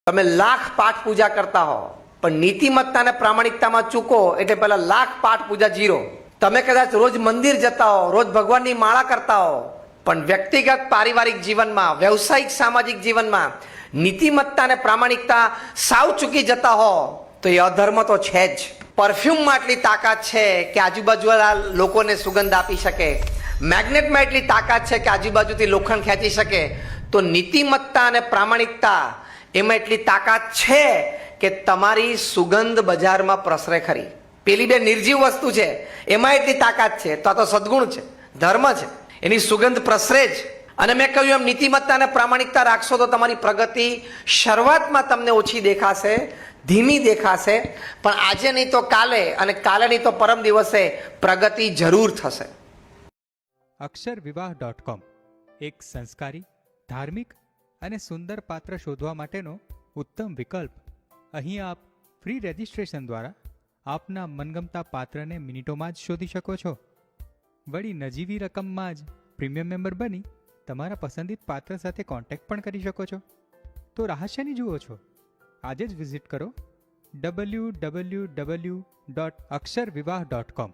તમે લાખ પાઠ પૂજા કરતા હો પણ નીતિમત્તા અને પ્રામાણિકતામાં ચૂકો એટલે પેલા લાખ પાઠ પૂજા 0. તમે કદાચ રોજ મંદિર જતા હો, રોજ ભગવાનની માળા કરતા હો, પણ વ્યક્તિગત પારિવારિક જીવનમાં, વ્યવસાયિક સામાજિક જીવનમાં નીતિમત્તા અને પ્રામાણિકતા સાવ ચૂકી જતા હો તો એ અધર્મ તો છે જ. પરફ્યુમમાં એટલી તાકાત છે કે આજુબાજુવાળા લોકોને સુગંધ આપી શકે, મેગ્નેટમાં એટલી તાકાત છે કે આજુબાજુથી લોખંડ ખેંચી શકે, તો નીતિમત્તા અને પ્રામાણિકતા એમાં એટલી તાકાત છે કે તમારી સુગંધ બજારમાં પ્રસરે ખરી. પેલી બે નિર્જીવ વસ્તુ છે એમાં એટલી તાકાત છે, તો આ તો સદગુણ છે, ધર્મ છે, એની સુગંધ પ્રસરે જ. અને મેં કહ્યું એમ નીતિમત્તા અને પ્રામાણિકતા રાખશો તો તમારી પ્રગતિ શરૂઆતમાં તમને ઓછી દેખાશે, ધીમી દેખાશે, પણ આજે નહીં તો કાલે અને કાલે નહીં તો પરમ દિવસે પ્રગતિ જરૂર થશે. અક્ષરવિવાહ.com એક સંસ્કારી, ધાર્મિક અને સુંદર પાત્ર શોધવા માટેનો ઉત્તમ વિકલ્પ. અહીં આપ ફ્રી રજિસ્ટ્રેશન દ્વારા આપના મનગમતા પાત્રને મિનિટોમાં જ શોધી શકો છો. વળી નજીવી રકમમાં જ પ્રીમિયમ મેમ્બર બની તમારા પસંદિત પાત્ર સાથે કોન્ટેક્ટ પણ કરી શકો છો. તો રહસ્યની જુઓ છો, આજે જ વિઝિટ કરો www.અક્ષરવિવાહ.com.